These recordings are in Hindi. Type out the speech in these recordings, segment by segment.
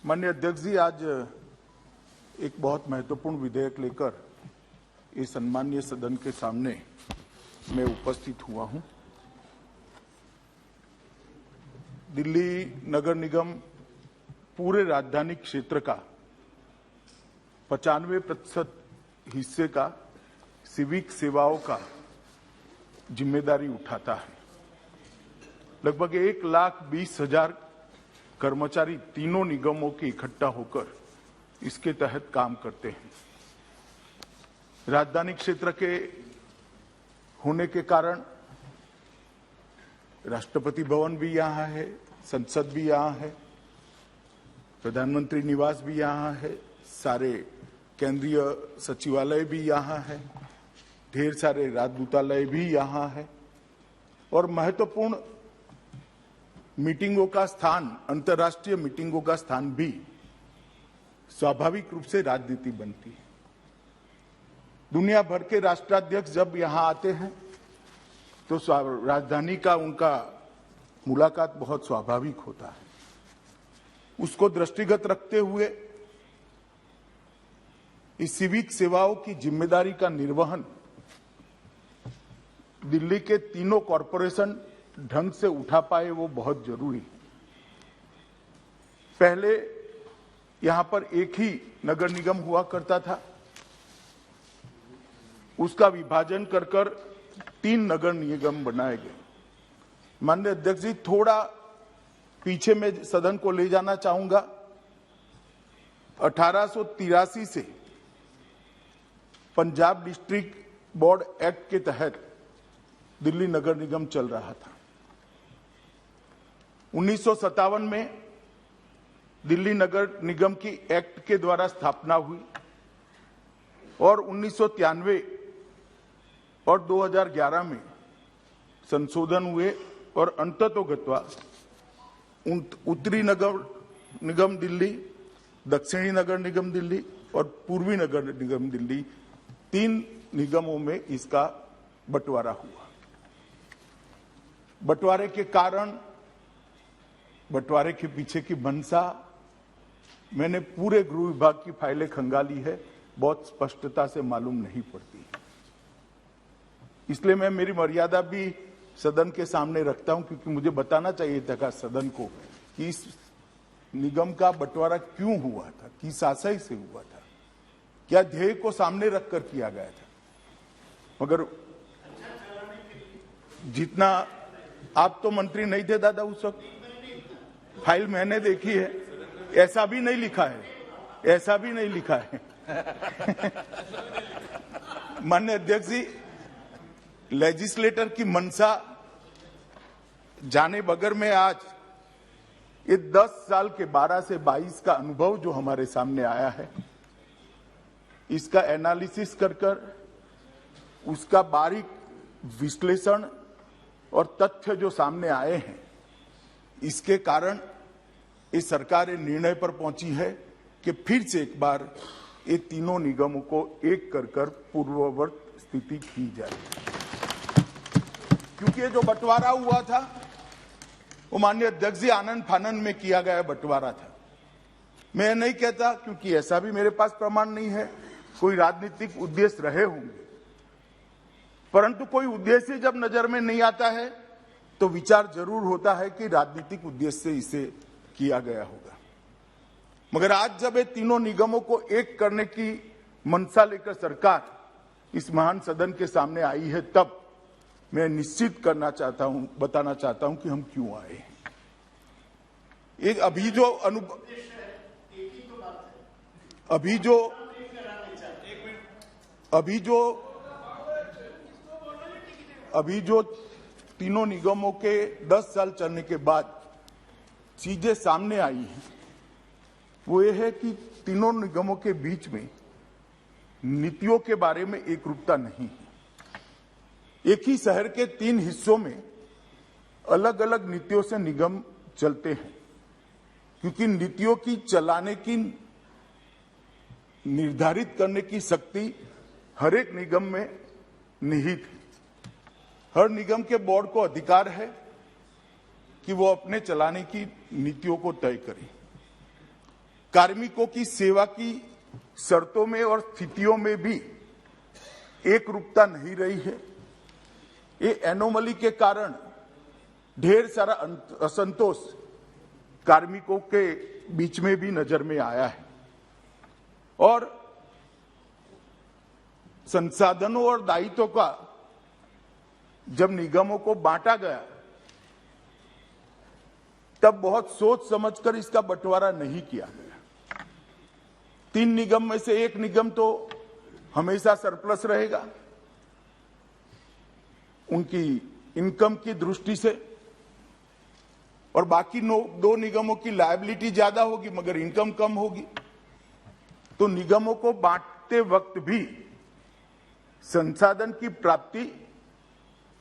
माननीय अध्यक्ष जी, आज एक बहुत महत्वपूर्ण विधेयक लेकर इस सम्मानीय सदन के सामने मैं उपस्थित हुआ हूं। दिल्ली नगर निगम पूरे राजधानी क्षेत्र का 95% हिस्से का सिविक सेवाओं का जिम्मेदारी उठाता है। लगभग 1,20,000 कर्मचारी तीनों निगमों के इकट्ठा होकर इसके तहत काम करते हैं। राजधानी क्षेत्र के होने के कारण राष्ट्रपति भवन भी यहाँ है, संसद भी यहाँ है, प्रधानमंत्री निवास भी यहाँ है, सारे केंद्रीय सचिवालय भी यहाँ है, ढेर सारे राजदूतालय भी यहाँ है और महत्वपूर्ण मीटिंगों का स्थान, अंतर्राष्ट्रीय मीटिंगों का स्थान भी स्वाभाविक रूप से राजनीति बनती है। दुनिया भर के राष्ट्राध्यक्ष जब यहां आते हैं तो राजधानी का उनका मुलाकात बहुत स्वाभाविक होता है। उसको दृष्टिगत रखते हुए इस सिविक सेवाओं की जिम्मेदारी का निर्वहन दिल्ली के तीनों कॉरपोरेशन ढंग से उठा पाए, वो बहुत जरूरी है। पहले यहां पर एक ही नगर निगम हुआ करता था, उसका विभाजन कर 3 नगर निगम बनाए गए। माननीय अध्यक्ष जी, थोड़ा पीछे में सदन को ले जाना चाहूंगा। 1883 से पंजाब डिस्ट्रिक्ट बोर्ड एक्ट के तहत दिल्ली नगर निगम चल रहा था। 1957 में दिल्ली नगर निगम की एक्ट के द्वारा स्थापना हुई और 1993 और 2011 में संशोधन हुए और अंततोगत्वा उत्तरी नगर निगम दिल्ली, दक्षिणी नगर निगम दिल्ली और पूर्वी नगर निगम दिल्ली 3 निगमों में इसका बंटवारा हुआ। बंटवारे के कारण, बंटवारे के पीछे की मंशा मैंने पूरे गृह विभाग की फाइलें खंगाली है, बहुत स्पष्टता से मालूम नहीं पड़ती। इसलिए मैं मेरी मर्यादा भी सदन के सामने रखता हूं, क्योंकि मुझे बताना चाहिए था सदन को कि इस निगम का बंटवारा क्यों हुआ था, किस आशय से हुआ था, क्या ध्येय को सामने रखकर किया गया था। मगर जितना, आप तो मंत्री नहीं थे दादा उस वक्त, फाइल मैंने देखी है, ऐसा भी नहीं लिखा है, ऐसा भी नहीं लिखा है। माननीय अध्यक्ष जी, लेजिस्लेटर की मंशा जाने बगैर में आज ये 10 साल के 12 से 22 का अनुभव जो हमारे सामने आया है, इसका एनालिसिस कर उसका बारीक विश्लेषण और तथ्य जो सामने आए हैं, इसके कारण इस सरकार ये निर्णय पर पहुंची है कि फिर से एक बार ये तीनों निगमों को एक कर पूर्ववत स्थिति की जाए। क्योंकि ये जो बंटवारा हुआ था वो माननीय अध्यक्ष जी आनंद फानंद में किया गया बंटवारा था। मैं नहीं कहता, क्योंकि ऐसा भी मेरे पास प्रमाण नहीं है, कोई राजनीतिक उद्देश्य रहे होंगे, परंतु कोई उद्देश्य जब नजर में नहीं आता है तो विचार जरूर होता है कि राजनीतिक उद्देश्य से इसे किया गया होगा। मगर आज जब ये तीनों निगमों को एक करने की मंशा लेकर सरकार इस महान सदन के सामने आई है, तब मैं निश्चित बताना चाहता हूं कि हम क्यों आए हैं। एक अभी जो तीनों निगमों के 10 साल चलने के बाद चीजें सामने आई हैं, वो ये है कि तीनों निगमों के बीच में नीतियों के बारे में एकरूपता नहीं है। एक ही शहर के 3 हिस्सों में अलग अलग नीतियों से निगम चलते हैं, क्योंकि नीतियों की चलाने की, निर्धारित करने की शक्ति हर एक निगम में निहित है। हर निगम के बोर्ड को अधिकार है कि वो अपने चलाने की नीतियों को तय करे। कार्मिकों की सेवा की शर्तों में और स्थितियों में भी एक रूपता नहीं रही है। ये एनोमली के कारण ढेर सारा असंतोष कार्मिकों के बीच में भी नजर में आया है और संसाधनों और दायित्वों का जब निगमों को बांटा गया तब बहुत सोच समझकर इसका बंटवारा नहीं किया गया। 3 निगम में से एक निगम तो हमेशा सरप्लस रहेगा उनकी इनकम की दृष्टि से और बाकी 2 निगमों की लायबिलिटी ज्यादा होगी मगर इनकम कम होगी। तो निगमों को बांटते वक्त भी संसाधन की प्राप्ति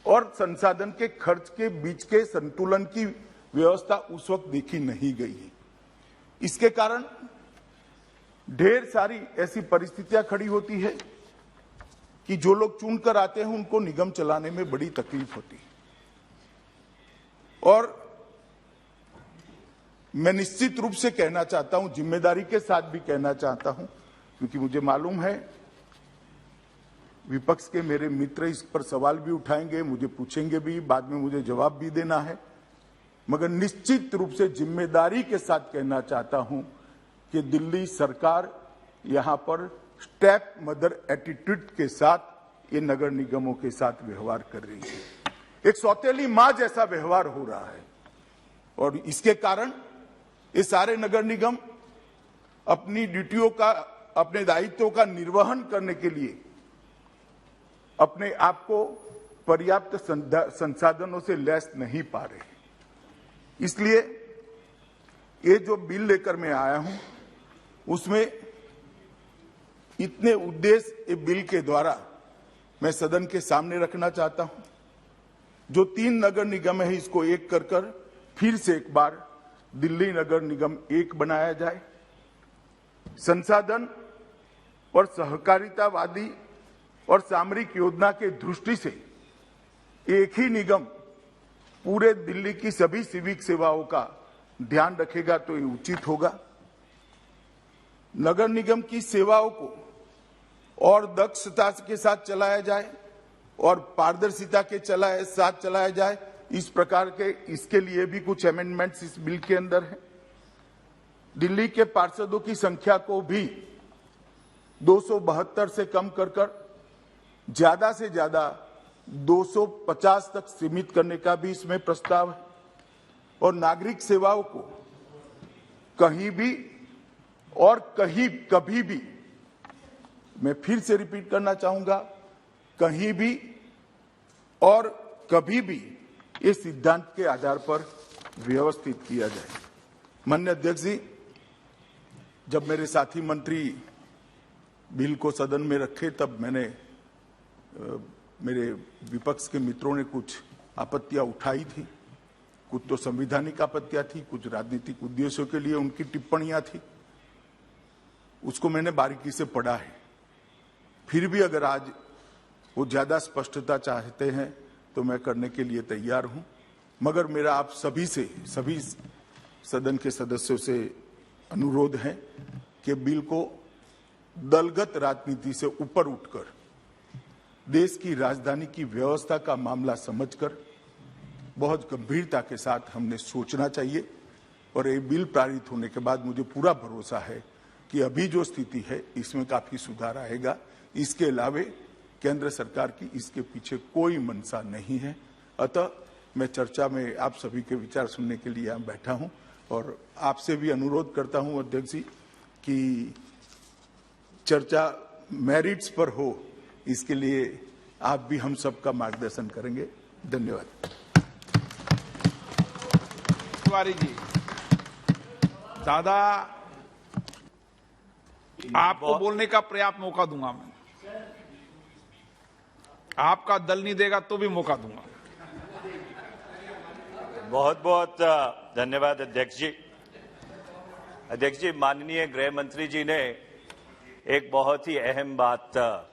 और संसाधन के खर्च के बीच के संतुलन की व्यवस्था उस वक्त देखी नहीं गई है। इसके कारण ढेर सारी ऐसी परिस्थितियां खड़ी होती है कि जो लोग चुनकर आते हैं उनको निगम चलाने में बड़ी तकलीफ होती है। और मैं निश्चित रूप से कहना चाहता हूं, जिम्मेदारी के साथ भी कहना चाहता हूं, क्योंकि मुझे मालूम है विपक्ष के मेरे मित्र इस पर सवाल भी उठाएंगे, मुझे पूछेंगे भी, बाद में मुझे जवाब भी देना है, मगर निश्चित रूप से जिम्मेदारी के साथ कहना चाहता हूं कि दिल्ली सरकार यहां पर स्टेप मदर एटीट्यूड के साथ ये नगर निगमों के साथ व्यवहार कर रही है। एक सौतेली मां जैसा व्यवहार हो रहा है और इसके कारण ये सारे नगर निगम अपनी ड्यूटियों का, अपने दायित्वों का निर्वहन करने के लिए अपने आप को पर्याप्त संसाधनों से लैस नहीं पा रहे। इसलिए ये जो बिल लेकर मैं आया हूं उसमें इतने उद्देश्य ये बिल के द्वारा मैं सदन के सामने रखना चाहता हूं। जो 3 नगर निगम है इसको एक कर फिर से एक बार दिल्ली नगर निगम 1 बनाया जाए। संसाधन और सहकारितावादी और सामरिक योजना के दृष्टि से एक ही निगम पूरे दिल्ली की सभी सिविक सेवाओं का ध्यान रखेगा तो ये उचित होगा। नगर निगम की सेवाओं को और दक्षता के साथ चलाया जाए और पारदर्शिता के साथ चलाया जाए, इस प्रकार के इसके लिए भी कुछ अमेंडमेंट्स इस बिल के अंदर है। दिल्ली के पार्षदों की संख्या को भी 272 से कम कर ज्यादा से ज्यादा 250 तक सीमित करने का भी इसमें प्रस्ताव है और नागरिक सेवाओं को कहीं भी और कभी भी, मैं फिर से रिपीट करना चाहूंगा, कहीं भी और कभी भी इस सिद्धांत के आधार पर व्यवस्थित किया जाए। माननीय अध्यक्ष जी, जब मेरे साथी मंत्री बिल को सदन में रखे तब मेरे विपक्ष के मित्रों ने कुछ आपत्तियां उठाई थी। कुछ तो संवैधानिक आपत्तियां थी, कुछ राजनीतिक उद्देश्यों के लिए उनकी टिप्पणियां थी। उसको मैंने बारीकी से पढ़ा है। फिर भी अगर आज वो ज्यादा स्पष्टता चाहते हैं तो मैं करने के लिए तैयार हूं, मगर मेरा आप सभी सदन के सदस्यों से अनुरोध है कि बिल को दलगत राजनीति से ऊपर उठकर देश की राजधानी की व्यवस्था का मामला समझकर बहुत गंभीरता के साथ हमने सोचना चाहिए। और ये बिल पारित होने के बाद मुझे पूरा भरोसा है कि अभी जो स्थिति है इसमें काफी सुधार आएगा। इसके अलावे केंद्र सरकार की इसके पीछे कोई मंशा नहीं है। अतः मैं चर्चा में आप सभी के विचार सुनने के लिए यहाँ बैठा हूँ और आपसे भी अनुरोध करता हूँ अध्यक्ष जी कि चर्चा मेरिट्स पर हो, इसके लिए आप भी हम सबका मार्गदर्शन करेंगे। धन्यवाद। तिवारी जी, दादा आपको बोलने का पर्याप्त मौका दूंगा मैं, आपका दल नहीं देगा तो भी मौका दूंगा। बहुत बहुत धन्यवाद अध्यक्ष जी। अध्यक्ष जी, माननीय गृह मंत्री जी ने एक बहुत ही अहम बात आज